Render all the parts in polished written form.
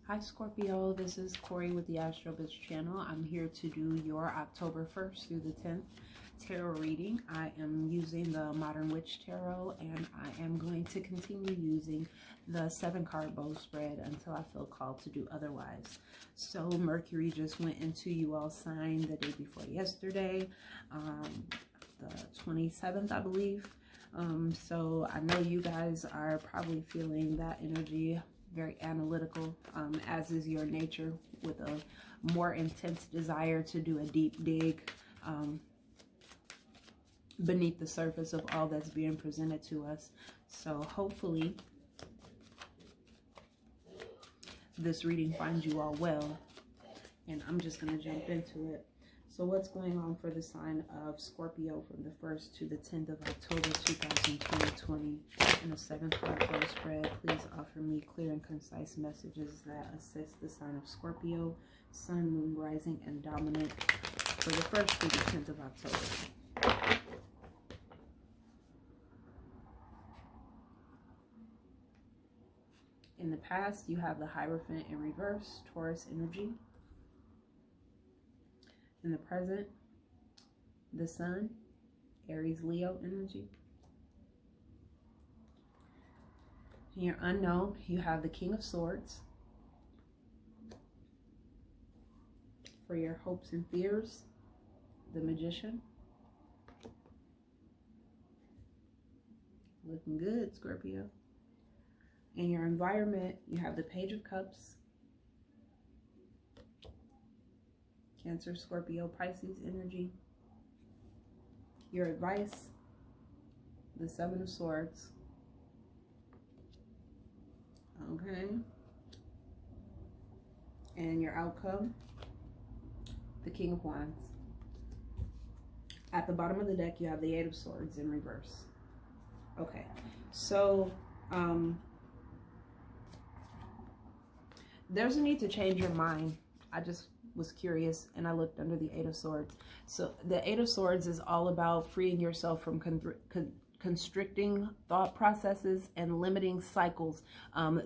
Hi Scorpio, this is kOri with the Astro Biz channel. I'm here to do your October 1st through the 10th tarot reading. I am using the Modern Witch Tarot, and I am going to continue using the 7-card bow spread until I feel called to do otherwise. So Mercury just went into you all sign the day before yesterday, the 27th, I believe. So I know you guys are probably feeling that energy, very analytical, as is your nature, with a more intense desire to do a deep dig beneath the surface of all that's being presented to us. So hopefully this reading finds you all well, and I'm just going to jump into it. So what's going on for the sign of Scorpio from the 1st to the 10th of October 2020 in the 7-card bow spread? Please offer me clear and concise messages that assist the sign of Scorpio, Sun, Moon, Rising, and Dominant for the 1st through the 10th of October. In the past, you have the Hierophant in reverse, Taurus energy. In the present, the Sun, Aries, Leo energy. In your unknown, you have the King of Swords. For your hopes and fears, the Magician. Looking good, Scorpio. In your environment, you have the Page of Cups. Cancer, Scorpio, Pisces energy. Your advice, the 7 of Swords. Okay. And your outcome, the King of Wands. At the bottom of the deck, you have the 8 of Swords in reverse. Okay. So, there's a need to change your mind. I just was curious, and I looked under the 8 of Swords. So the 8 of Swords is all about freeing yourself from constricting thought processes and limiting cycles.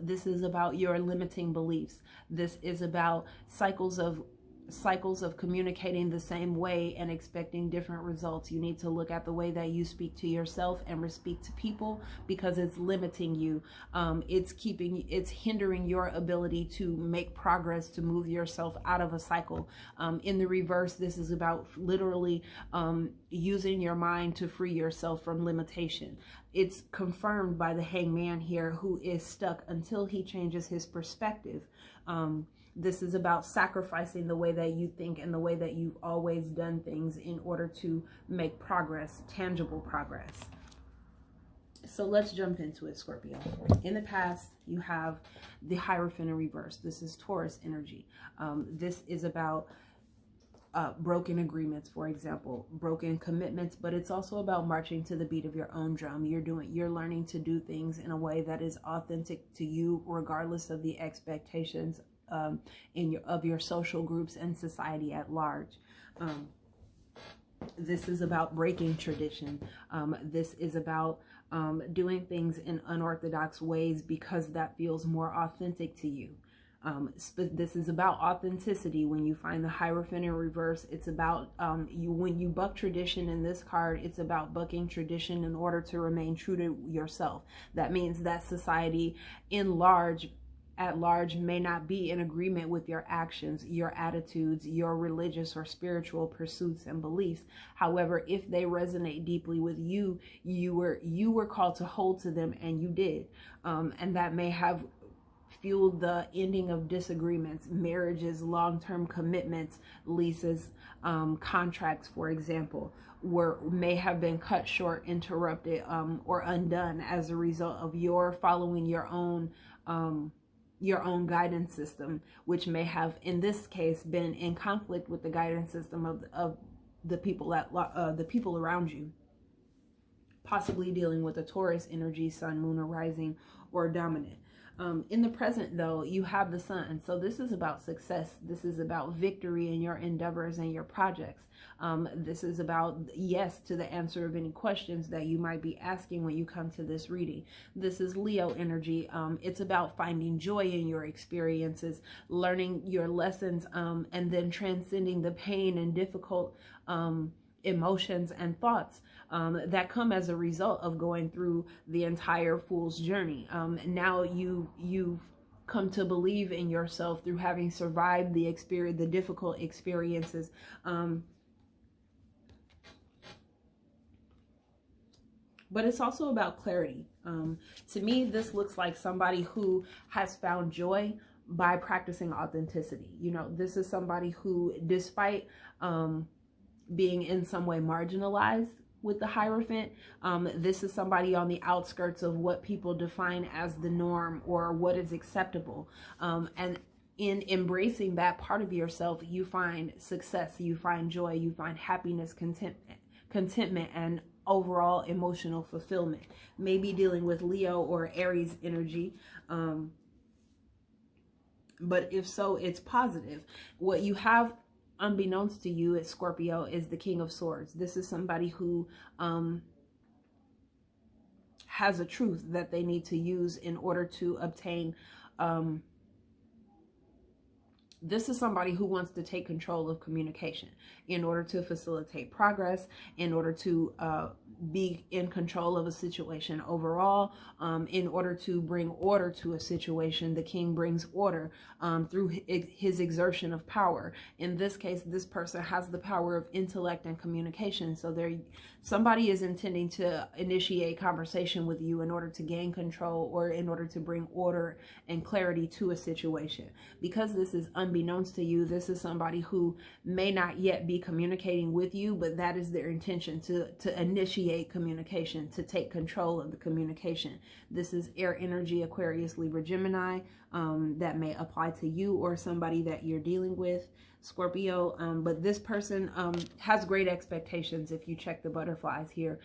This is about your limiting beliefs. This is about cycles of communicating the same way and expecting different results. You need to look at the way that you speak to yourself and speak to people, because it's limiting you. It's hindering your ability to make progress, to move yourself out of a cycle. In the reverse, this is about literally using your mind to free yourself from limitation. It's confirmed by the Hangman here, who is stuck until he changes his perspective. This is about sacrificing the way that you think and the way that you've always done things in order to make progress, tangible progress. So let's jump into it, Scorpio. In the past, you have the Hierophant in reverse. This is Taurus energy. This is about broken agreements, for example, broken commitments, but it's also about marching to the beat of your own drum. You're learning to do things in a way that is authentic to you, regardless of the expectations of your social groups and society at large. This is about breaking tradition. This is about doing things in unorthodox ways because that feels more authentic to you. This is about authenticity. When you find the Hierophant in reverse, it's about when you buck tradition in this card, it's about bucking tradition in order to remain true to yourself. That means that society at large may not be in agreement with your actions, your attitudes, your religious or spiritual pursuits and beliefs. However, if they resonate deeply with you, you were called to hold to them, and you did. And that may have fueled the ending of disagreements, marriages, long-term commitments, leases, contracts, for example, may have been cut short, interrupted, or undone as a result of your following your own guidance system, which may have, in this case, been in conflict with the guidance system of the people around you. Possibly dealing with a Taurus energy, Sun, Moon, or Rising, or Dominant. In the present, though, you have the sun. So this is about success. This is about victory in your endeavors and your projects. This is about yes to the answer of any questions that you might be asking when you come to this reading. This is Leo energy. It's about finding joy in your experiences, learning your lessons, and then transcending the pain and difficult emotions and thoughts that come as a result of going through the entire fool's journey. Now you've come to believe in yourself through having survived the difficult experiences. But it's also about clarity. To me, this looks like somebody who has found joy by practicing authenticity. You know, this is somebody who, despite being in some way marginalized with the Hierophant, this is somebody on the outskirts of what people define as the norm or what is acceptable. And in embracing that part of yourself, you find success, you find joy, you find happiness, contentment, and overall emotional fulfillment. Maybe dealing with Leo or Aries energy. But if so, it's positive. What you have unbeknownst to you as Scorpio is the King of Swords. This is somebody who has a truth that they need to use in order to obtain. This is somebody who wants to take control of communication in order to facilitate progress, in order to be in control of a situation overall, in order to bring order to a situation. The king brings order through his exertion of power. In this case, this person has the power of intellect and communication. So somebody is intending to initiate conversation with you in order to gain control or in order to bring order and clarity to a situation. Because this is unbeknownst to you, this is somebody who may not yet be communicating with you, but that is their intention, to initiate communication, to take control of the communication. This is air energy, Aquarius, Libra, Gemini. That may apply to you or somebody that you're dealing with, Scorpio. But this person has great expectations. If you check the butterflies here,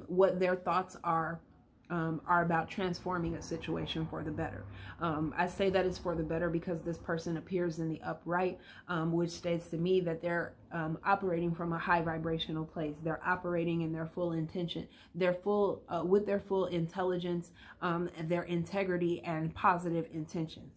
what their thoughts are about transforming a situation for the better. I say that it's for the better because this person appears in the upright, which states to me that they're operating from a high vibrational place. They're operating in their full intention, with their full intelligence, their integrity and positive intentions.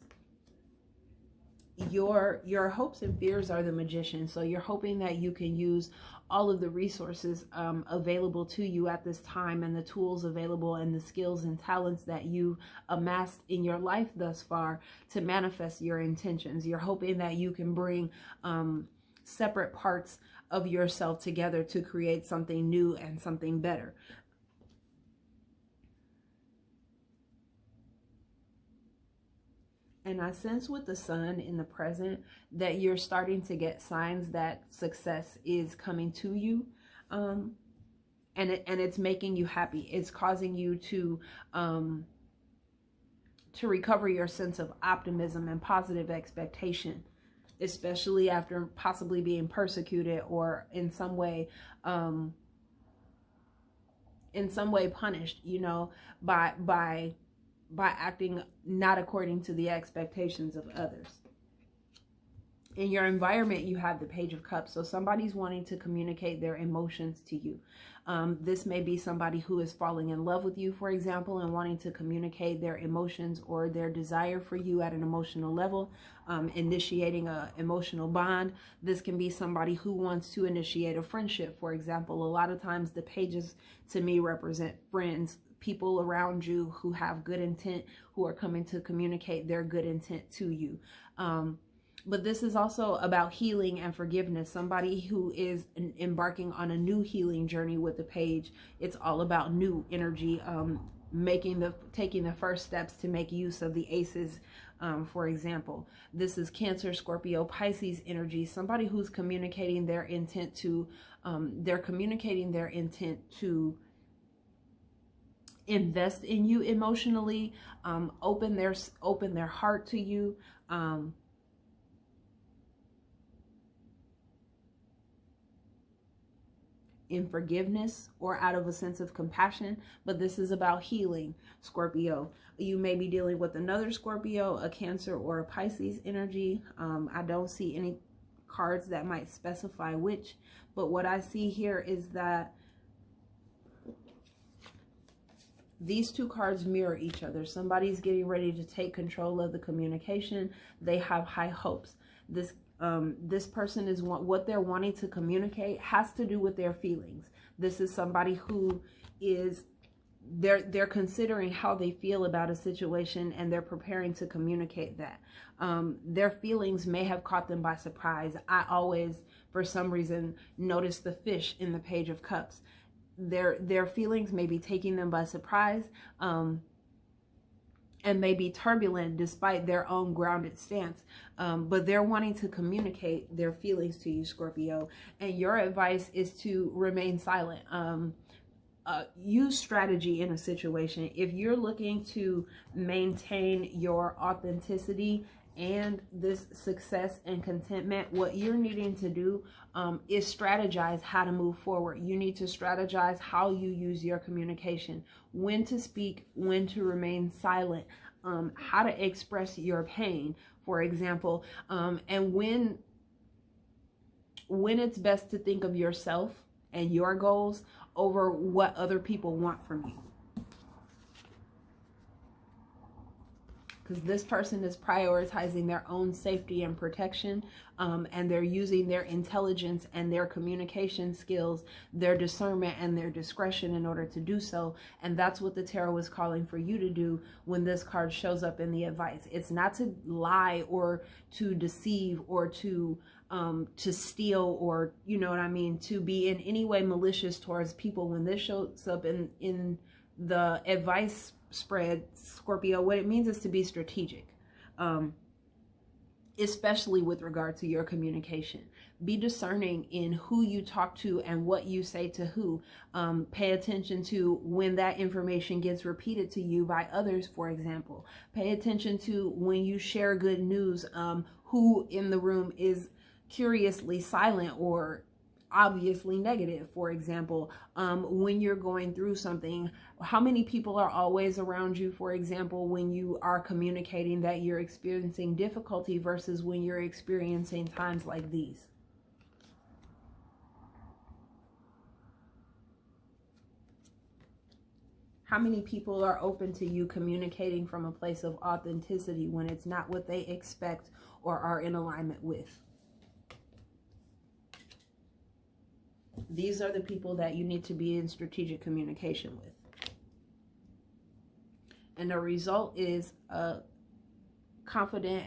Your hopes and fears are the Magician. So you're hoping that you can use all of the resources available to you at this time, and the tools available and the skills and talents that you've amassed in your life thus far to manifest your intentions. You're hoping that you can bring separate parts of yourself together to create something new and something better. And I sense with the sun in the present that you're starting to get signs that success is coming to you. And it's making you happy. It's causing you to recover your sense of optimism and positive expectation, especially after possibly being persecuted or in some way punished, you know, by acting not according to the expectations of others. In your environment, you have the Page of Cups. So somebody's wanting to communicate their emotions to you. This may be somebody who is falling in love with you, for example, and wanting to communicate their emotions or their desire for you at an emotional level, initiating an emotional bond. This can be somebody who wants to initiate a friendship, for example. A lot of times the pages to me represent friends, people around you who have good intent, who are coming to communicate their good intent to you. But this is also about healing and forgiveness. Somebody who is embarking on a new healing journey with the page. It's all about new energy, taking the first steps to make use of the aces. For example, this is Cancer, Scorpio, Pisces energy. Somebody who's communicating their intent to, invest in you emotionally, open their heart to you, in forgiveness or out of a sense of compassion, but this is about healing, Scorpio. You may be dealing with another Scorpio, a Cancer, or a Pisces energy. I don't see any cards that might specify which, but what I see here is that these two cards mirror each other. Somebody's getting ready to take control of the communication. They have high hopes. This person is what they're wanting to communicate has to do with their feelings. This is somebody who is they're considering how they feel about a situation, and they're preparing to communicate that. Their feelings may have caught them by surprise. I always, for some reason, notice the fish in the Page of Cups. Their feelings may be taking them by surprise, and may be turbulent despite their own grounded stance. But they're wanting to communicate their feelings to you, Scorpio. And your advice is to remain silent. Use strategy in a situation. If you're looking to maintain your authenticity and this success and contentment, what you're needing to do is strategize how to move forward. You need to strategize how you use your communication, when to speak, when to remain silent, how to express your pain, for example, and when it's best to think of yourself and your goals over what other people want from you. Because this person is prioritizing their own safety and protection, and they're using their intelligence and their communication skills, their discernment and their discretion in order to do so. And that's what the tarot is calling for you to do when this card shows up in the advice. It's not to lie or to deceive or to steal, or, you know what I mean, to be in any way malicious towards people. When this shows up in the advice spread, Scorpio, what it means is to be strategic, especially with regard to your communication. Be discerning in who you talk to and what you say to who. Pay attention to when that information gets repeated to you by others, for example. Pay attention to when you share good news, who in the room is curiously silent or obviously negative, for example. When you're going through something, how many people are always around you, for example, when you are communicating that you're experiencing difficulty versus when you're experiencing times like these? How many people are open to you communicating from a place of authenticity when it's not what they expect or are in alignment with? These are the people that you need to be in strategic communication with. And the result is a confident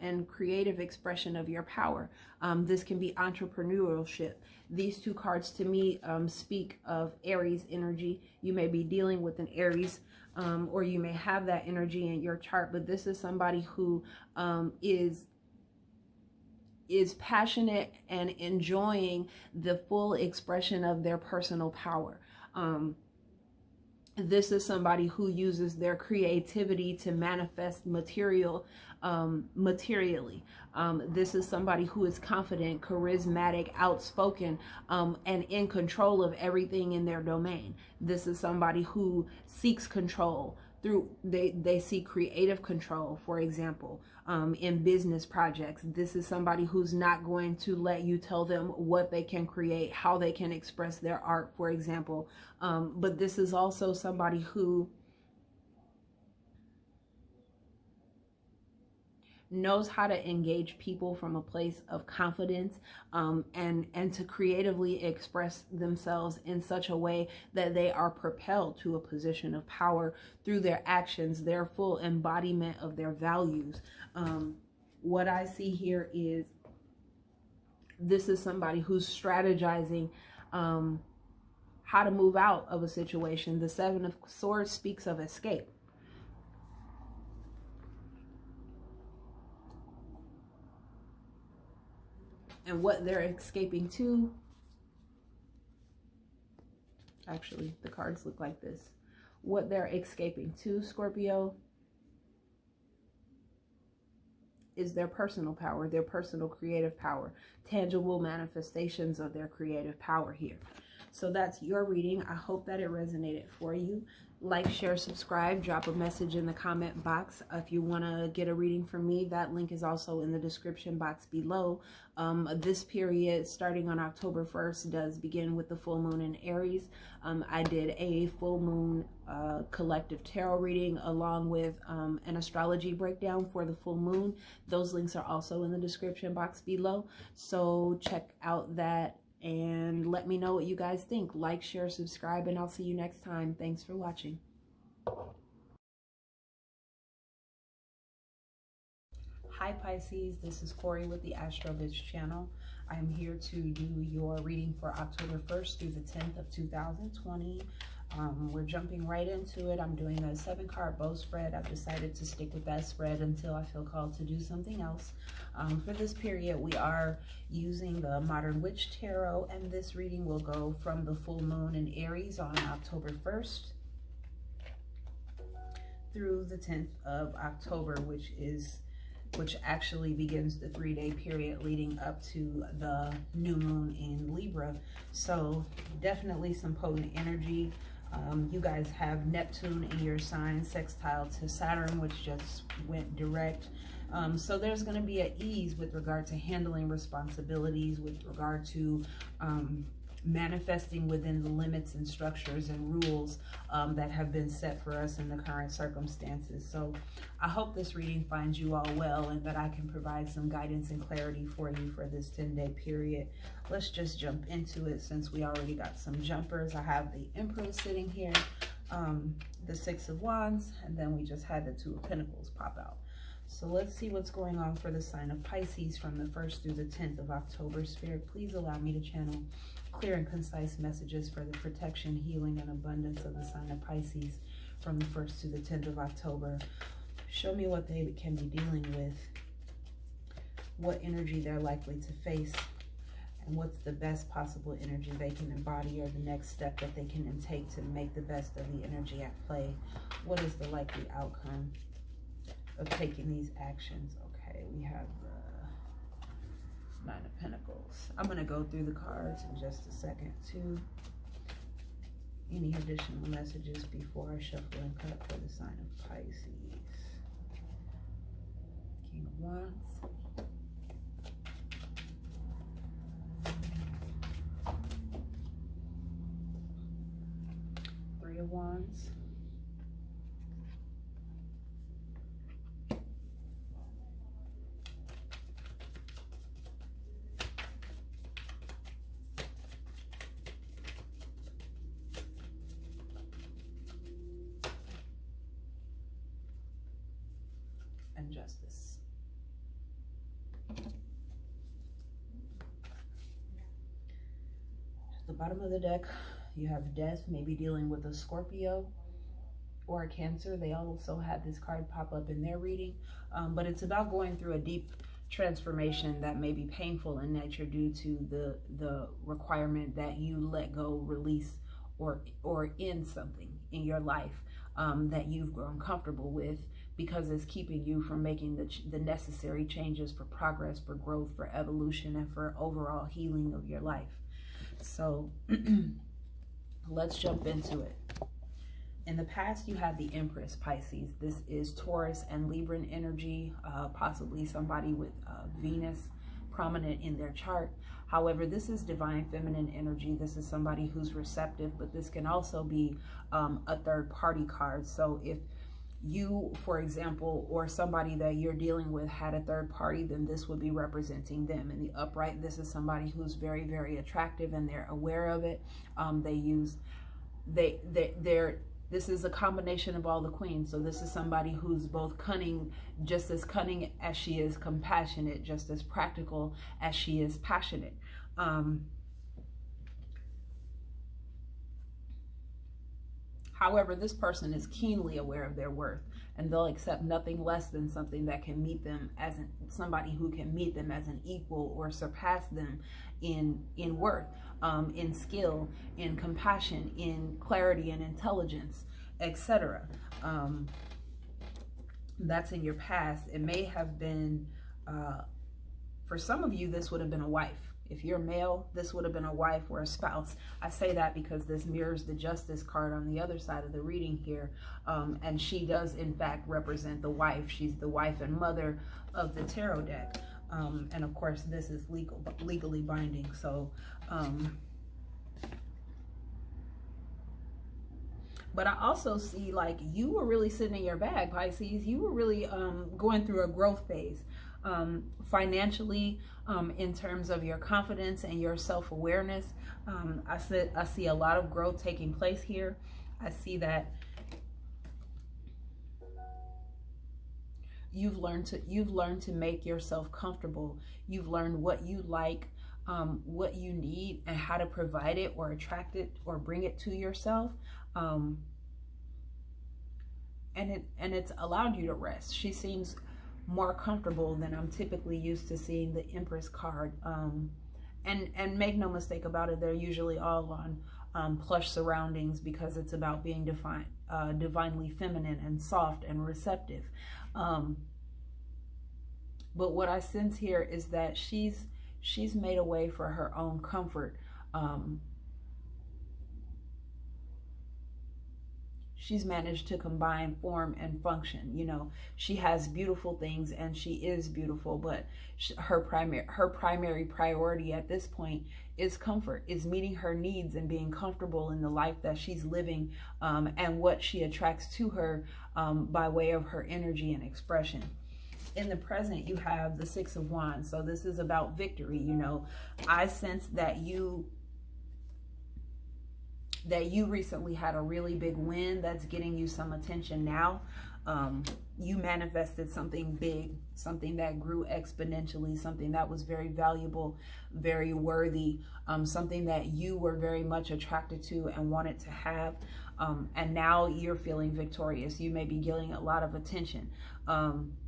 and creative expression of your power. This can be entrepreneurship. These two cards to me speak of Aries energy. You may be dealing with an Aries, or you may have that energy in your chart, but this is somebody who is passionate and enjoying the full expression of their personal power. This is somebody who uses their creativity to manifest materially. This is somebody who is confident, charismatic, outspoken, and in control of everything in their domain. This is somebody who seeks control through, they seek creative control, for example, in business projects. This is somebody who's not going to let you tell them what they can create, how they can express their art, for example. But this is also somebody who knows how to engage people from a place of confidence, and to creatively express themselves in such a way that they are propelled to a position of power through their actions, their full embodiment of their values. What I see here is this is somebody who's strategizing how to move out of a situation. The Seven of Swords speaks of escape. And what they're escaping to, actually, the cards look like this. What they're escaping to, Scorpio, is their personal power, their personal creative power, tangible manifestations of their creative power here. So that's your reading. I hope that it resonated for you. Like, share, subscribe, drop a message in the comment box. If you want to get a reading from me, that link is also in the description box below. This period, starting on October 1st, does begin with the full moon in Aries. I did a full moon collective tarot reading along with an astrology breakdown for the full moon. Those links are also in the description box below. So check out that and let me know what you guys think. Like, share, subscribe, and I'll see you next time. Thanks for watching. Hi Pisces, this is kOri with the Astroviz channel. I'm here to do your reading for October 1st through the 10th of 2020. We're jumping right into it. I'm doing a 7-card bow spread. I've decided to stick with that spread until I feel called to do something else. For this period, we are using the Modern Witch Tarot, and this reading will go from the full moon in Aries on October 1st through the 10th of October, which actually begins the 3-day period leading up to the new moon in Libra. So definitely some potent energy. You guys have Neptune in your sign, sextile to Saturn, which just went direct. So there's going to be an ease with regard to handling responsibilities, with regard to manifesting within the limits and structures and rules that have been set for us in the current circumstances. So I hope this reading finds you all well and that I can provide some guidance and clarity for you for this 10-day period. Let's just jump into it since we already got some jumpers. I have the Empress sitting here, the 6 of Wands, and then we just had the 2 of Pentacles pop out. So let's see what's going on for the sign of Pisces from the 1st through the 10th of October. Spirit, please allow me to channel clear and concise messages for the protection, healing, and abundance of the sign of Pisces from the 1st to the 10th of October. Show me what they can be dealing with, what energy they're likely to face, and what's the best possible energy they can embody, or the next step that they can take to make the best of the energy at play. What is the likely outcome of taking these actions? Okay, we have the 9 of Pentacles. I'm going to go through the cards in just a second too. Any additional messages before I shuffle and cut for the sign of Pisces? King of Wands. Three of Wands. And Justice. At the bottom of the deck, you have Death, maybe dealing with a Scorpio or a Cancer. They also had this card pop up in their reading, but it's about going through a deep transformation that may be painful in nature due to the requirement that you let go, release, or end something in your life that you've grown comfortable with, because it's keeping you from making the necessary changes for progress, for growth, for evolution, and for overall healing of your life. So let's jump into it. In the past, you had the Empress, Pisces. This is Taurus and Libran energy, possibly somebody with Venus prominent in their chart. However, this is divine feminine energy. This is somebody who's receptive, but this can also be a third party card. So if you, for example, or somebody that you're dealing with had a third party, then this would be representing them. In the upright, this is somebody who's very, very attractive and they're aware of it. This is a combination of all the queens. So this is somebody who's both cunning, just as cunning as she is compassionate, just as practical as she is passionate. However, this person is keenly aware of their worth, and they'll accept nothing less than something that can meet them as somebody who can meet them as an equal or surpass them in worth, in skill, in compassion, in clarity and intelligence, etc. That's in your past. It may have been, for some of you, this would have been a wife. If you're male, this would have been a wife or a spouse. I say that because this mirrors the Justice card on the other side of the reading here. And she does, in fact, represent the wife. She's the wife and mother of the tarot deck. And of course, this is legally binding. So, but I also see like you were really sitting in your bag, Pisces. You were really going through a growth phase. Financially, in terms of your confidence and your self-awareness. I see a lot of growth taking place here. I see that you've learned to make yourself comfortable. You've learned what you like, what you need, and how to provide it or attract it or bring it to yourself. And it's allowed you to rest. She seems more comfortable than I'm typically used to seeing the Empress card. And make no mistake about it, they're usually all on plush surroundings because it's about being divinely feminine and soft and receptive. But what I sense here is that she's made a way for her own comfort. She's managed to combine form and function. You know, she has beautiful things and she is beautiful, but her primary priority at this point is comfort, is meeting her needs and being comfortable in the life that she's living, and what she attracts to her by way of her energy and expression. In the present, you have the Six of Wands. So this is about victory. You know, I sense that you recently had a really big win that's getting you some attention now. You manifested something big, something that grew exponentially, something that was very valuable, very worthy, something that you were very much attracted to and wanted to have. And now you're feeling victorious. You may be getting a lot of attention.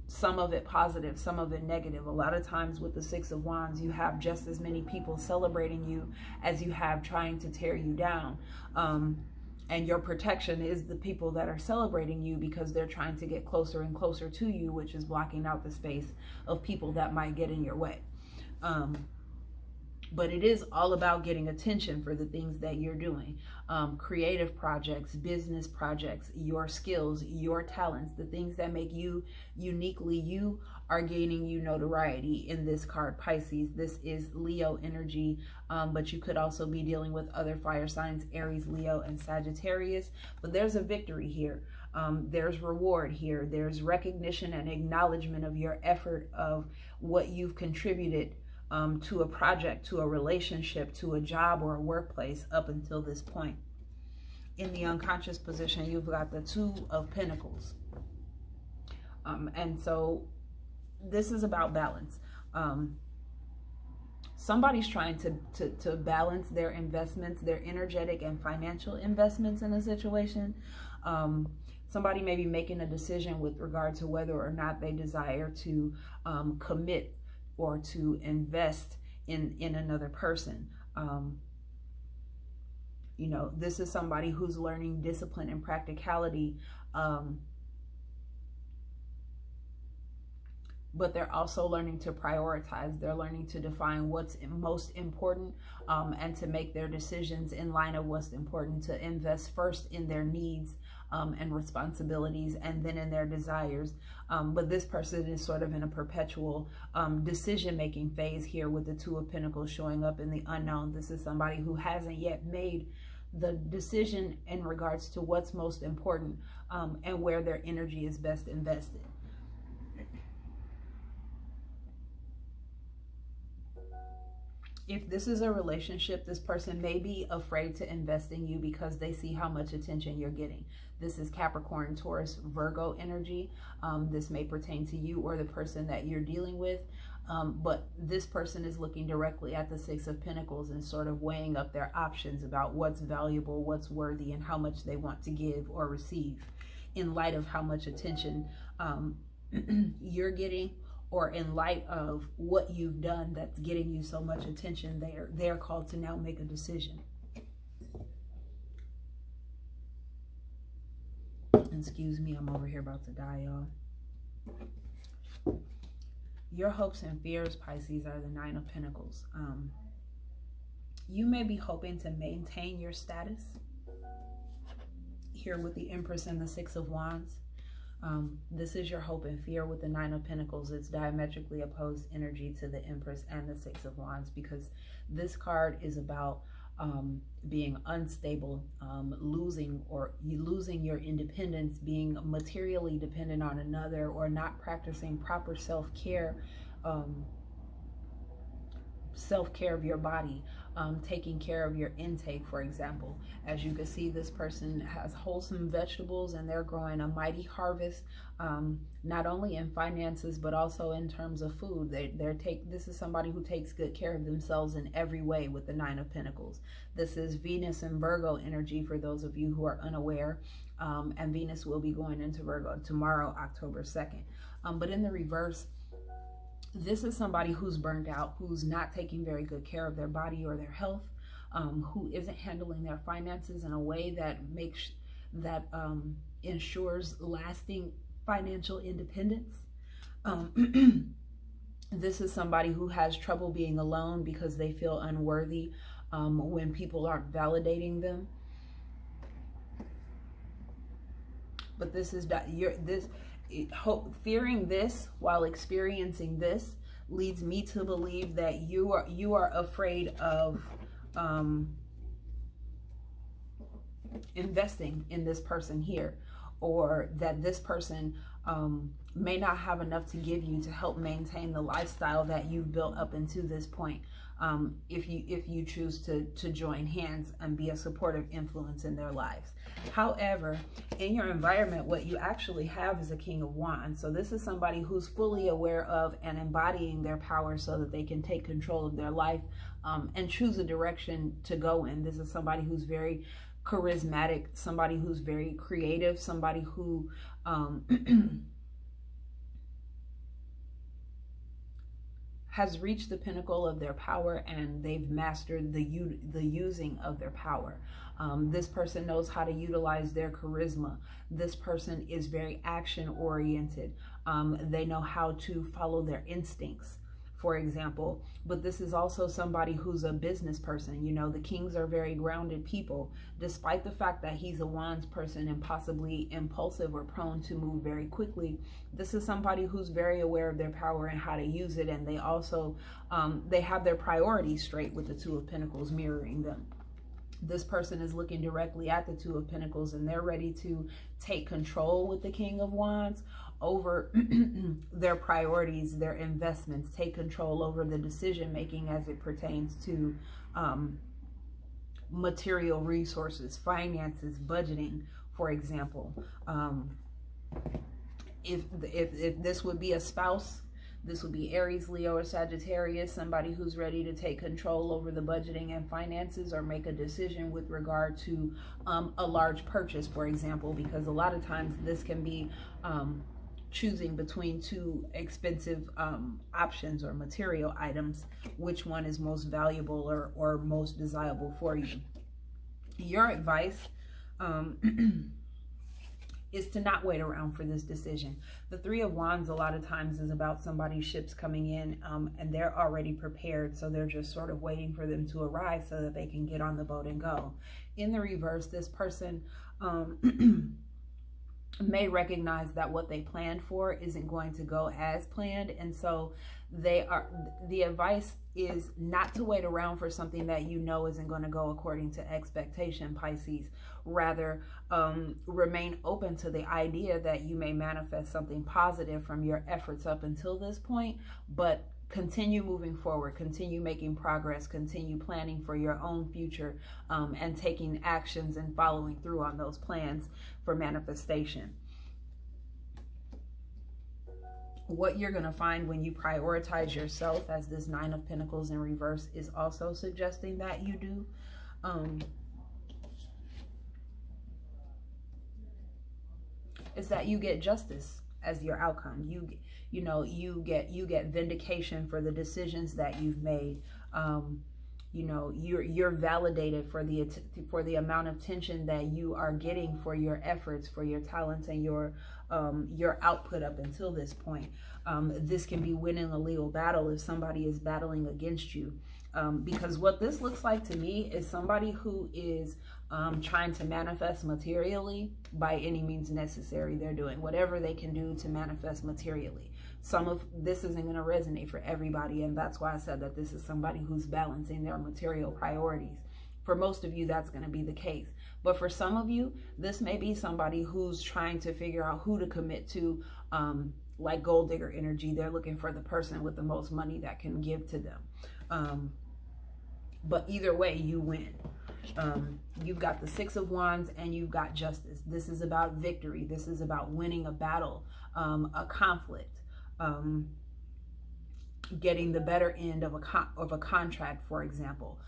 Some of it positive, some of it negative. A lot of times with the Six of Wands, you have just as many people celebrating you as you have trying to tear you down. And your protection is the people that are celebrating you because they're trying to get closer and closer to you, which is blocking out the space of people that might get in your way. But it is all about getting attention for the things that you're doing. Creative projects, business projects, your skills, your talents, the things that make you uniquely you are gaining you notoriety in this card, Pisces. This is Leo energy, but you could also be dealing with other fire signs, Aries, Leo, and Sagittarius. But there's a victory here. There's reward here. There's recognition and acknowledgement of your effort, of what you've contributed to a project, to a relationship, to a job or a workplace up until this point. In the unconscious position, you've got the Two of Pentacles. And so this is about balance. Somebody's trying to balance their investments, their energetic and financial investments in a situation. Somebody may be making a decision with regard to whether or not they desire to commit or to invest in another person. You know, this is somebody who's learning discipline and practicality, but they're also learning to prioritize. They're learning to define what's most important, and to make their decisions in line of what's important, to invest first in their needs and responsibilities, and then in their desires. But this person is sort of in a perpetual decision-making phase here with the Two of Pentacles showing up in the unknown. This is somebody who hasn't yet made the decision in regards to what's most important, and where their energy is best invested. If this is a relationship, this person may be afraid to invest in you because they see how much attention you're getting. This is Capricorn, Taurus, Virgo energy. This may pertain to you or the person that you're dealing with. But this person is looking directly at the Six of Pentacles and sort of weighing up their options about what's valuable, what's worthy, and how much they want to give or receive in light of how much attention you're getting, or in light of what you've done that's getting you so much attention. They're called to now make a decision. Excuse me, I'm over here about to die, y'all. Your hopes and fears, Pisces, are the Nine of Pentacles. You may be hoping to maintain your status here with the Empress and the Six of Wands. This is your hope and fear with the Nine of Pentacles. It's diametrically opposed energy to the Empress and the Six of Wands, because this card is about being unstable, losing your independence, being materially dependent on another, or not practicing proper self-care of your body, taking care of your intake, for example. As you can see, this person has wholesome vegetables and they're growing a mighty harvest, not only in finances but also in terms of food. This is somebody who takes good care of themselves in every way with the Nine of Pentacles. This is Venus and Virgo energy for those of you who are unaware, and Venus will be going into Virgo tomorrow, October 2nd. But in the reverse, this is somebody who's burned out, who's not taking very good care of their body or their health, who isn't handling their finances in a way that ensures lasting financial independence. This is somebody who has trouble being alone because they feel unworthy when people aren't validating them. But this is fearing this while experiencing this leads me to believe that you are afraid of investing in this person here, or that this person may not have enough to give you to help maintain the lifestyle that you've built up into this point. If you choose to join hands and be a supportive influence in their lives. However, in your environment, what you actually have is a King of Wands. So this is somebody who's fully aware of and embodying their power so that they can take control of their life and choose a direction to go in. This is somebody who's very charismatic, somebody who's very creative, somebody who has reached the pinnacle of their power, and they've mastered the using of their power. This person knows how to utilize their charisma. This person is very action oriented. They know how to follow their instincts, for example. But this is also somebody who's a business person. You know, the kings are very grounded people, despite the fact that he's a Wands person and possibly impulsive or prone to move very quickly. This is somebody who's very aware of their power and how to use it. And they also, they have their priorities straight with the Two of Pentacles mirroring them. This person is looking directly at the Two of Pentacles, and they're ready to take control with the King of Wands over their priorities, their investments, take control over the decision making as it pertains to material resources, finances, budgeting, for example. If this would be a spouse, this would be Aries, Leo, or Sagittarius, somebody who's ready to take control over the budgeting and finances, or make a decision with regard to a large purchase, for example, because a lot of times this can be choosing between two expensive options or material items, which one is most valuable or most desirable for you. Your advice is to not wait around for this decision. The Three of Wands a lot of times is about somebody's ships coming in and they're already prepared, so they're just sort of waiting for them to arrive so that they can get on the boat and go. In the reverse, this person may recognize that what they planned for isn't going to go as planned, and so the advice is not to wait around for something that you know isn't going to go according to expectation, Pisces. Rather, remain open to the idea that you may manifest something positive from your efforts up until this point, but continue moving forward, continue making progress, continue planning for your own future, and taking actions and following through on those plans for manifestation. What you're going to find when you prioritize yourself, as this Nine of Pentacles in reverse is also suggesting that you do, is that you get justice as your outcome. You get vindication for the decisions that you've made. You know, you're validated for the amount of attention that you are getting for your efforts, for your talents, and your output up until this point. This can be winning a legal battle if somebody is battling against you. Because what this looks like to me is somebody who is trying to manifest materially by any means necessary. They're doing whatever they can do to manifest materially. Some of this isn't going to resonate for everybody, and that's why I said that this is somebody who's balancing their material priorities. For most of you, that's going to be the case. But for some of you, this may be somebody who's trying to figure out who to commit to, like gold digger energy. They're looking for the person with the most money that can give to them. But either way, you win. You've got the Six of Wands and you've got Justice. This is about victory. This is about winning a battle, a conflict, getting the better end of a contract, for example.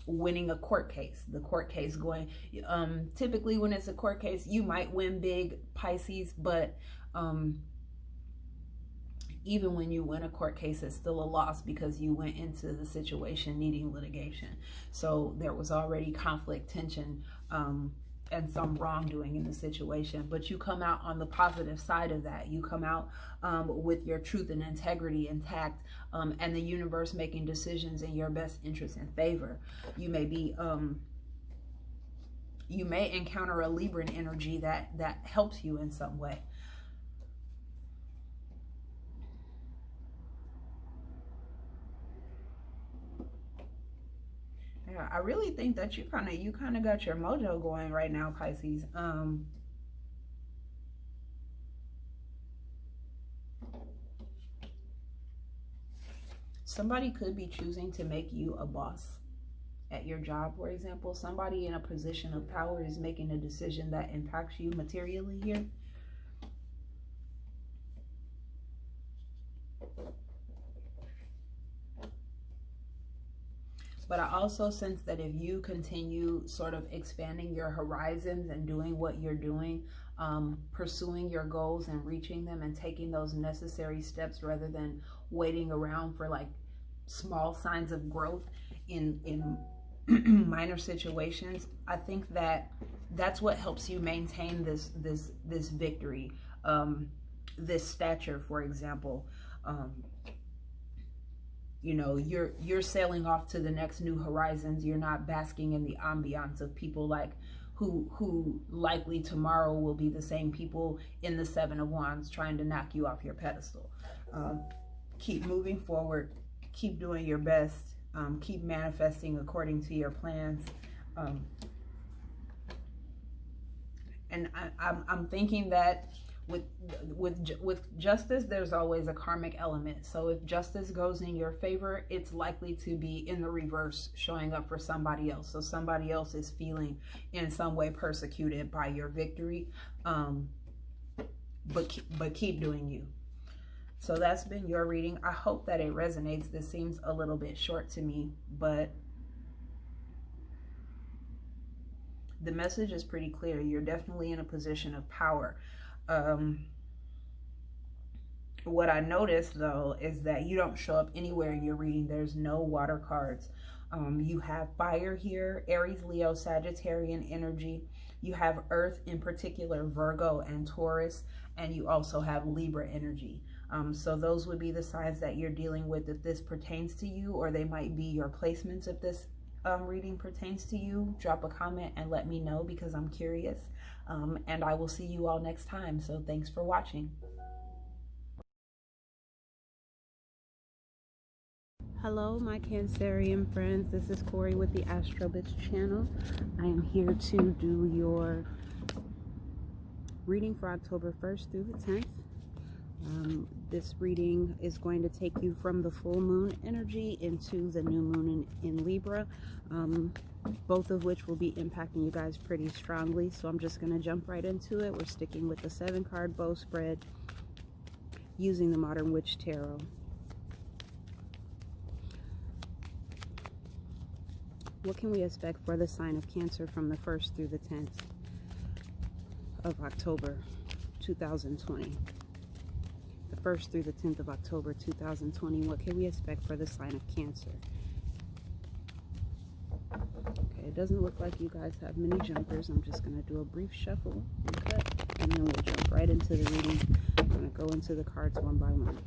Winning a court case. The court case going, typically when it's a court case, you might win big, Pisces, but even when you win a court case, it's still a loss because you went into the situation needing litigation. So there was already conflict, tension, and some wrongdoing in the situation. But you come out on the positive side of that. You come out with your truth and integrity intact, and the universe making decisions in your best interest and favor. You may be you may encounter a Libran energy that helps you in some way. Yeah, I really think that you kind of got your mojo going right now, Pisces. Somebody could be choosing to make you a boss at your job, for example. Somebody in a position of power is making a decision that impacts you materially here. But I also sense that if you continue sort of expanding your horizons and doing what you're doing, pursuing your goals and reaching them and taking those necessary steps rather than waiting around for like small signs of growth in minor situations, I think that that's what helps you maintain this victory, this stature, for example. You know, you're sailing off to the next new horizons. You're not basking in the ambiance of people like who likely tomorrow will be the same people in the Seven of Wands trying to knock you off your pedestal. Keep moving forward. Keep doing your best. Keep manifesting according to your plans. And I'm thinking that with justice, there's always a karmic element. So if justice goes in your favor, it's likely to be in the reverse, showing up for somebody else. So somebody else is feeling in some way persecuted by your victory. But keep doing you. So that's been your reading. I hope that it resonates. This seems a little bit short to me, but the message is pretty clear. You're definitely in a position of power. What I noticed though is that you don't show up anywhere in your reading. There's no water cards. You have fire here, Aries, Leo, Sagittarian energy. You have earth, in particular Virgo and Taurus, and you also have Libra energy. So those would be the signs that you're dealing with if this pertains to you, or they might be your placements if this reading pertains to you. Drop a comment and let me know because I'm curious. And I will see you all next time. So thanks for watching. Hello, my Cancerian friends. This is kOri with the Astrobits channel. I am here to do your reading for October 1st through the 10th. This reading is going to take you from the full moon energy into the new moon in Libra, both of which will be impacting you guys pretty strongly. So I'm just going to jump right into it. We're sticking with the 7-card bow spread using the Modern Witch Tarot. What can we expect for the sign of Cancer from the 1st through the 10th of October 2020? The 1st through the 10th of October 2020. What can we expect for the sign of Cancer? it doesn't look like you guys have many jumpers. I'm just going to do a brief shuffle and cut, and then we'll jump right into the reading. I'm going to go into the cards one by one.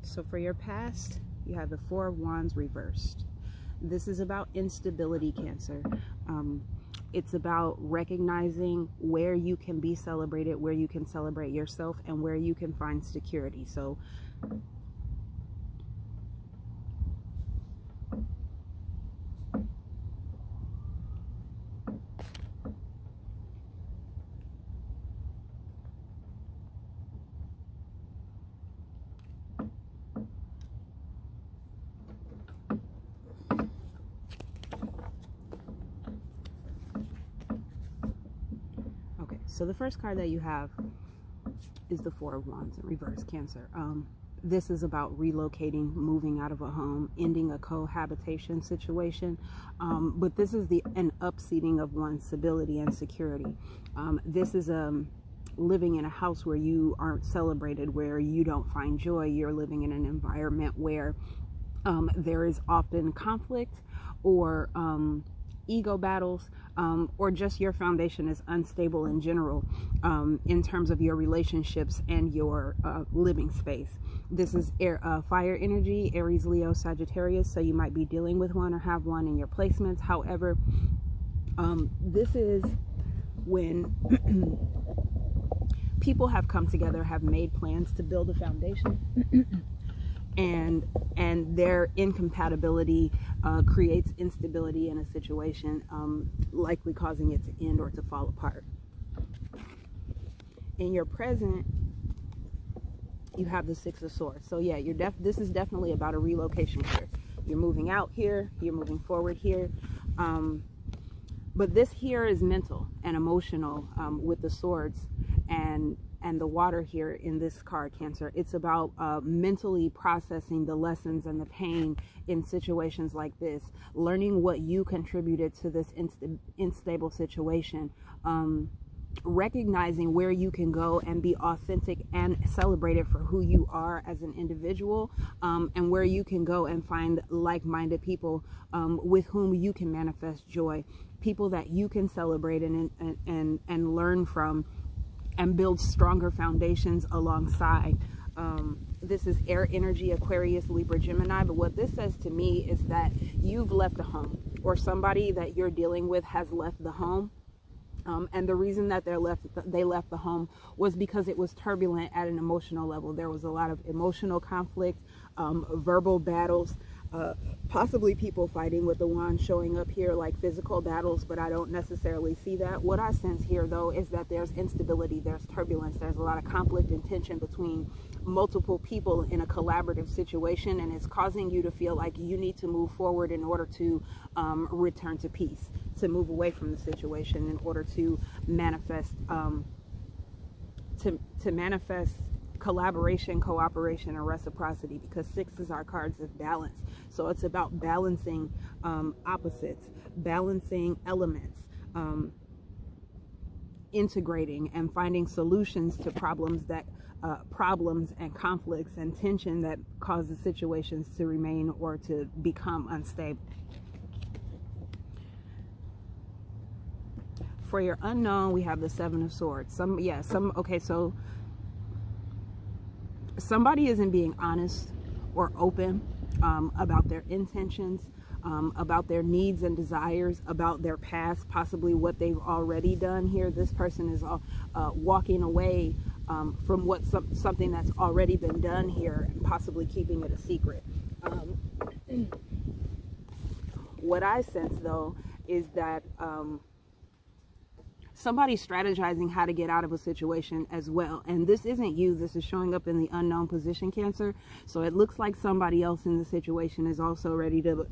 So for your past, you have the Four of Wands reversed. This is about instability, Cancer. It's about recognizing where you can be celebrated, where you can celebrate yourself, and where you can find security. So So the first card that you have is the Four of Wands in reverse, Cancer. This is about relocating, moving out of a home, ending a cohabitation situation. But this is an upseating of one's stability and security. This is living in a house where you aren't celebrated, where you don't find joy. You're living in an environment where there is often conflict or ego battles, or just your foundation is unstable in general in terms of your relationships and your living space. This is fire energy, Aries, Leo, Sagittarius, so you might be dealing with one or have one in your placements. However, this is when people have come together, have made plans to build a foundation, and their incompatibility creates instability in a situation, likely causing it to end or to fall apart. In your present, you have the Six of Swords. So yeah, this is definitely about a relocation here. You're moving out here, you're moving forward here. But this here is mental and emotional with the swords and the water here in this card, Cancer. It's about mentally processing the lessons and the pain in situations like this, learning what you contributed to this unstable situation, recognizing where you can go and be authentic and celebrated for who you are as an individual, and where you can go and find like-minded people with whom you can manifest joy, people that you can celebrate and learn from, and build stronger foundations alongside. This is air energy, Aquarius, Libra, Gemini. But what this says to me is that you've left a home, or somebody that you're dealing with has left the home. And the reason that they left the home was because it was turbulent at an emotional level. There was a lot of emotional conflict, verbal battles, possibly people fighting, with the wand showing up here like physical battles, but I don't necessarily see that. What I sense here, though, is that there's instability, there's turbulence, there's a lot of conflict and tension between multiple people in a collaborative situation, and it's causing you to feel like you need to move forward in order to return to peace, to move away from the situation in order to manifest manifest collaboration, cooperation, and reciprocity, because sixes are cards of balance. So it's about balancing opposites, balancing elements, integrating and finding solutions to problems and conflicts and tension that cause the situations to remain or to become unstable. For your unknown, we have the Seven of Swords. Okay, so somebody isn't being honest or open about their intentions, about their needs and desires, about their past, possibly what they've already done here. This person is walking away from something that's already been done here, and possibly keeping it a secret. What I sense, though, is that somebody's strategizing how to get out of a situation as well. And this isn't you. This is showing up in the unknown position, Cancer. So it looks like somebody else in the situation is also ready to,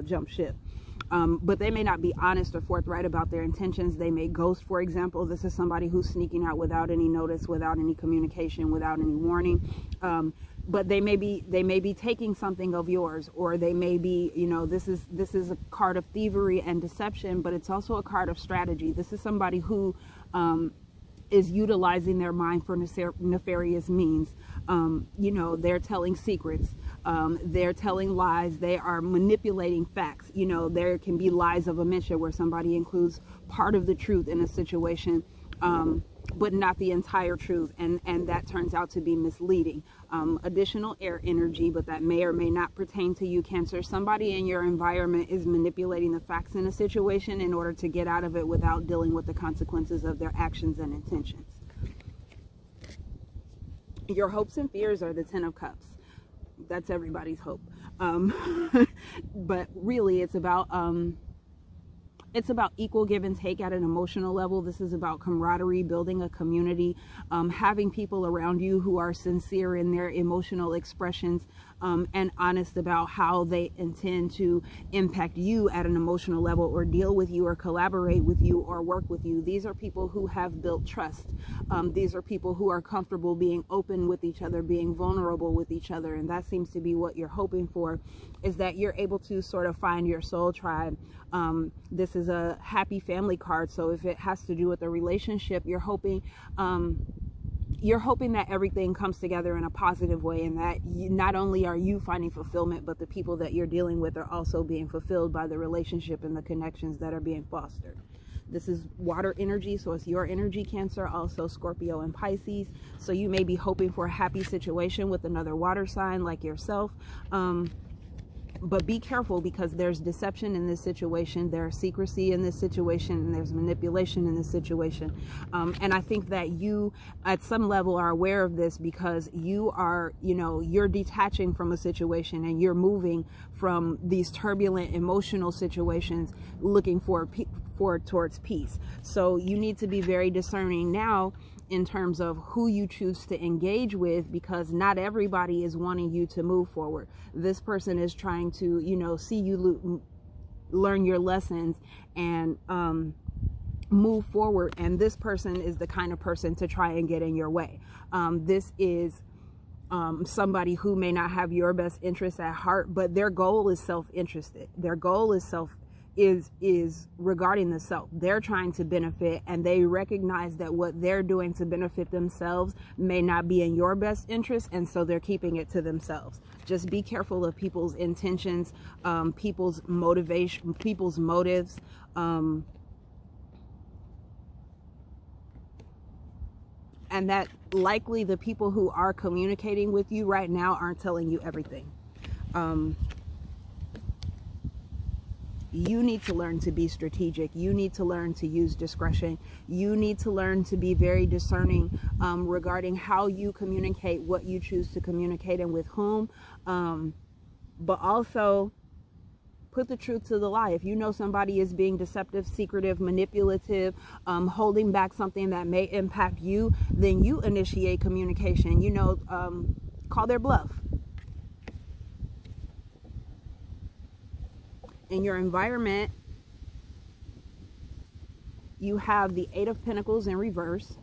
jump ship. But they may not be honest or forthright about their intentions. They may ghost, for example. This is somebody who's sneaking out without any notice, without any communication, without any warning. But they may be taking something of yours, or they may be, this is a card of thievery and deception, but it's also a card of strategy. This is somebody who is utilizing their mind for nefarious means. You know, they're telling secrets, they're telling lies, they are manipulating facts. You know, there can be lies of omission where somebody includes part of the truth in a situation, but not the entire truth, and that turns out to be misleading. Additional air energy, but that may or may not pertain to you, Cancer. Somebody in your environment is manipulating the facts in a situation in order to get out of it without dealing with the consequences of their actions and intentions. Your hopes and fears are the 10 of Cups. That's everybody's hope. But really it's about equal give and take at an emotional level. This is about camaraderie, building a community, having people around you who are sincere in their emotional expressions, and honest about how they intend to impact you at an emotional level, or deal with you, or collaborate with you, or work with you. These are people who have built trust. These are people who are comfortable being open with each other, being vulnerable with each other. And that seems to be what you're hoping for, is that you're able to sort of find your soul tribe. This is a happy family card, so if it has to do with a relationship, you're hoping that everything comes together in a positive way, and that not only are you finding fulfillment, but the people that you're dealing with are also being fulfilled by the relationship and the connections that are being fostered. This is water energy, so it's your energy, Cancer, also Scorpio and Pisces. So you may be hoping for a happy situation with another water sign like yourself. But be careful, because there's deception in this situation, there's secrecy in this situation, and there's manipulation in this situation. And I think that you at some level are aware of this, because you are, you know, you're detaching from a situation and you're moving from these turbulent emotional situations looking towards peace. So you need to be very discerning now in terms of who you choose to engage with, because not everybody is wanting you to move forward. This person is trying to, you know, see you learn your lessons and move forward, and this person is the kind of person to try and get in your way. This is somebody who may not have your best interests at heart, but their goal is self-interested. Their goal is regarding the self. They're trying to benefit, and they recognize that what they're doing to benefit themselves may not be in your best interest, and so they're keeping it to themselves. Just be careful of people's intentions, people's motivation, people's motives. And that likely the people who are communicating with you right now aren't telling you everything. You need to learn to be strategic. You need to learn to use discretion. You need to learn to be very discerning regarding how you communicate, what you choose to communicate, and with whom. But also put the truth to the lie. If you know somebody is being deceptive, secretive, manipulative, holding back something that may impact you, then you initiate communication. You know, call their bluff. In your environment, you have the 8 of Pentacles in reverse,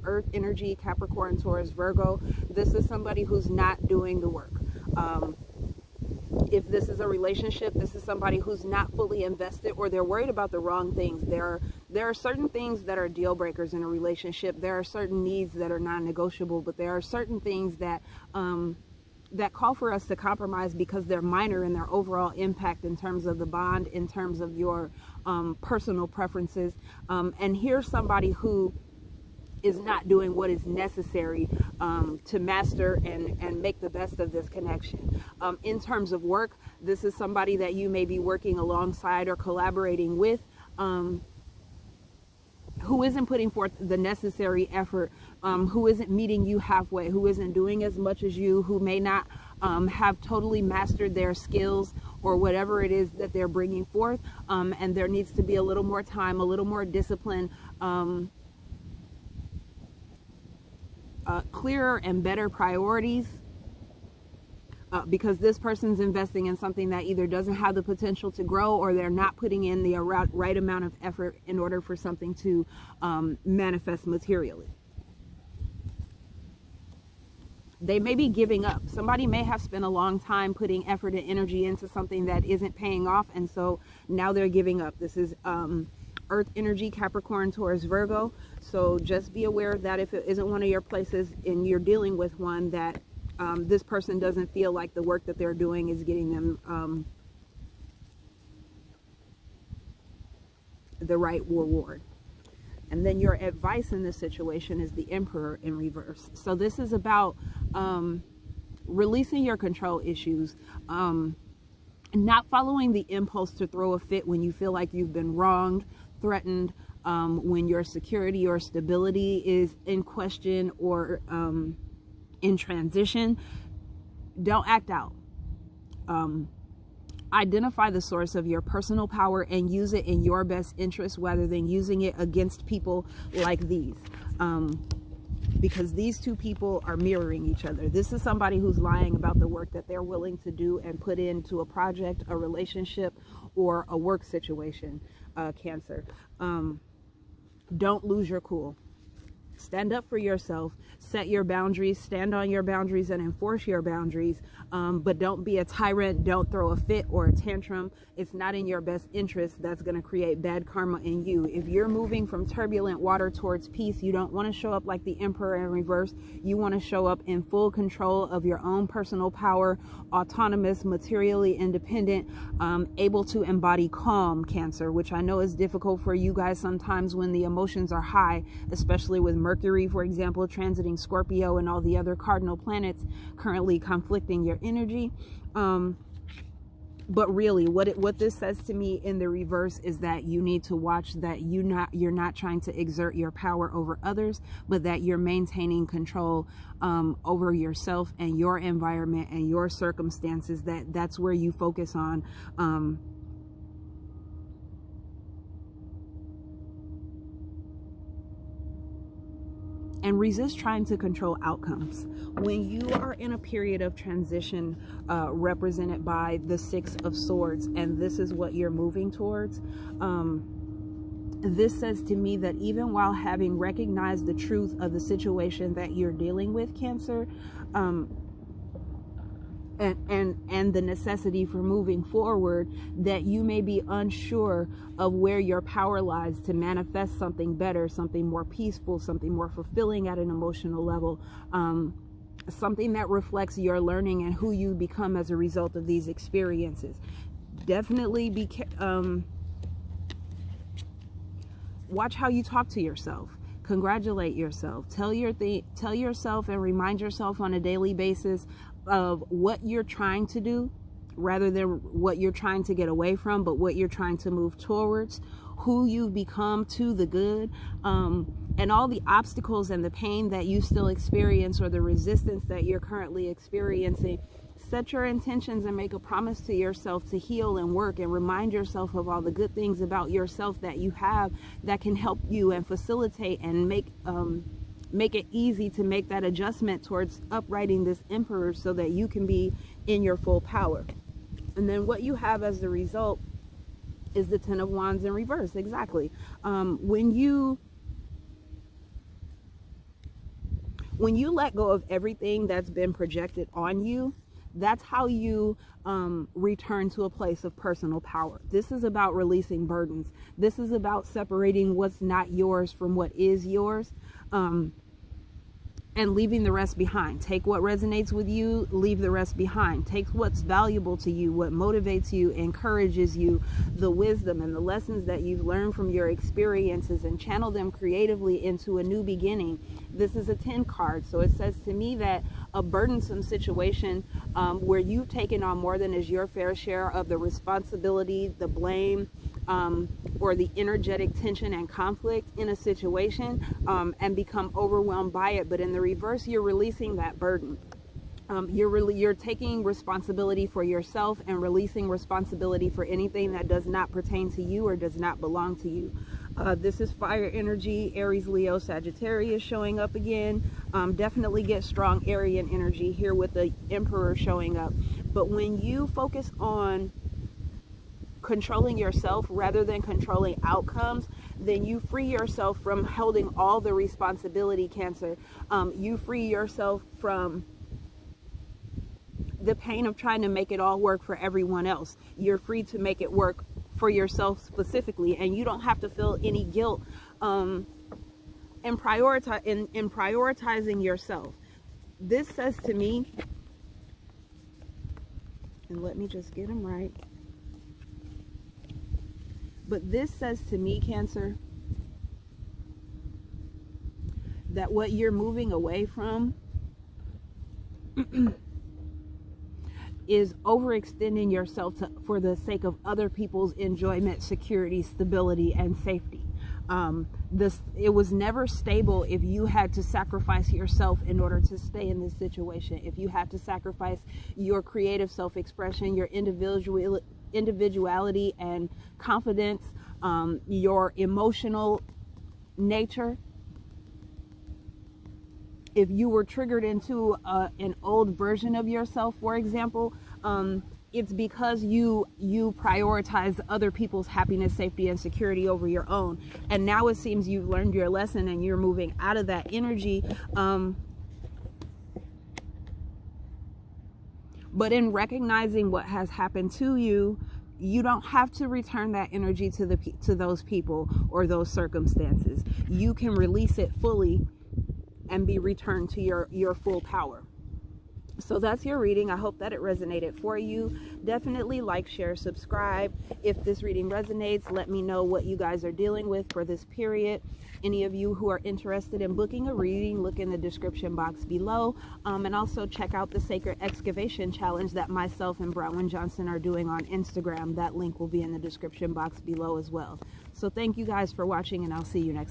Earth energy, Capricorn, Taurus, Virgo. This is somebody who's not doing the work. If this is a relationship, this is somebody who's not fully invested, or they're worried about the wrong things. There are certain things that are deal breakers in a relationship. There are certain needs that are non-negotiable, but there are certain things that call for us to compromise because they're minor in their overall impact in terms of the bond, in terms of your personal preferences. And here's somebody who is not doing what is necessary to master and make the best of this connection. In terms of work, this is somebody that you may be working alongside or collaborating with, who isn't putting forth the necessary effort, who isn't meeting you halfway, who isn't doing as much as you, who may not have totally mastered their skills or whatever it is that they're bringing forth. And there needs to be a little more time, a little more discipline, clearer and better priorities, because this person's investing in something that either doesn't have the potential to grow, or they're not putting in the right amount of effort in order for something to manifest materially. They may be giving up. Somebody may have spent a long time putting effort and energy into something that isn't paying off, and so now they're giving up. This is Earth energy, Capricorn, Taurus, Virgo. So just be aware of that if it isn't one of your places and you're dealing with one, that this person doesn't feel like the work that they're doing is getting them the right reward. And then your advice in this situation is the Emperor in reverse. So this is about releasing your control issues, not following the impulse to throw a fit when you feel like you've been wronged, threatened, when your security or stability is in question or in transition. Don't act out. Identify the source of your personal power and use it in your best interest rather than using it against people like these. Because these two people are mirroring each other. This is somebody who's lying about the work that they're willing to do and put into a project, a relationship, or a work situation, Cancer. Don't lose your cool. Stand up for yourself, set your boundaries, stand on your boundaries and enforce your boundaries, but don't be a tyrant, don't throw a fit or a tantrum. It's not in your best interest. That's going to create bad karma in you. If you're moving from turbulent water towards peace, you don't want to show up like the Emperor in reverse. You want to show up in full control of your own personal power, autonomous, materially independent, able to embody calm, Cancer, which I know is difficult for you guys sometimes when the emotions are high, especially with Mercury, for example, transiting Scorpio and all the other cardinal planets currently conflicting your energy. But really, what this says to me in the reverse is that you need to watch that you're not trying to exert your power over others, but that you're maintaining control over yourself and your environment and your circumstances. That's where you focus on. And resist trying to control outcomes. When you are in a period of transition represented by the Six of Swords, and this is what you're moving towards, this says to me that even while having recognized the truth of the situation that you're dealing with, Cancer, and the necessity for moving forward, that you may be unsure of where your power lies to manifest something better, something more peaceful, something more fulfilling at an emotional level, something that reflects your learning and who you become as a result of these experiences. Definitely watch how you talk to yourself. Congratulate yourself. Tell yourself and remind yourself on a daily basis of what you're trying to do, rather than what you're trying to get away from, but what you're trying to move towards, who you've become to the good, and all the obstacles and the pain that you still experience, or the resistance that you're currently experiencing. Set your intentions and make a promise to yourself to heal and work, and remind yourself of all the good things about yourself that you have that can help you and facilitate and make it easy to make that adjustment towards uprighting this Emperor so that you can be in your full power. And then what you have as the result is the Ten of Wands in reverse. Exactly. When you let go of everything that's been projected on you, that's how you return to a place of personal power. This is about releasing burdens. This is about separating what's not yours from what is yours. And leaving the rest behind. Take what resonates with you, leave the rest behind. Take what's valuable to you, what motivates you, encourages you, the wisdom and the lessons that you've learned from your experiences, and channel them creatively into a new beginning. This is a 10 card, so it says to me that a burdensome situation where you've taken on more than is your fair share of the responsibility, the blame, or the energetic tension and conflict in a situation, and become overwhelmed by it. But in the reverse, you're releasing that burden. You're taking responsibility for yourself and releasing responsibility for anything that does not pertain to you or does not belong to you. This is fire energy, Aries, Leo, Sagittarius showing up again. Definitely get strong Arian energy here with the Emperor showing up. But when you focus on controlling yourself rather than controlling outcomes, then you free yourself from holding all the responsibility, Cancer. You free yourself from the pain of trying to make it all work for everyone else. You're free to make it work for yourself specifically, and you don't have to feel any guilt in prioritizing yourself. This says to me, and let me just get them right, but this says to me, Cancer, that what you're moving away from is overextending yourself for the sake of other people's enjoyment, security, stability, and safety. It was never stable if you had to sacrifice yourself in order to stay in this situation. If you had to sacrifice your creative self-expression, your individuality and confidence, your emotional nature. If you were triggered into an old version of yourself, for example, it's because you prioritize other people's happiness, safety, and security over your own. And now it seems you've learned your lesson and you're moving out of that energy. But in recognizing what has happened to you, you don't have to return that energy to those people or those circumstances. You can release it fully and be returned to your full power. So that's your reading. I hope that it resonated for you. Definitely like, share, subscribe. If this reading resonates, let me know what you guys are dealing with for this period. Any of you who are interested in booking a reading, look in the description box below. And also check out the Sacred Excavation Challenge that myself and Bronwyn Johnson are doing on Instagram. That link will be in the description box below as well. So thank you guys for watching, and I'll see you next time.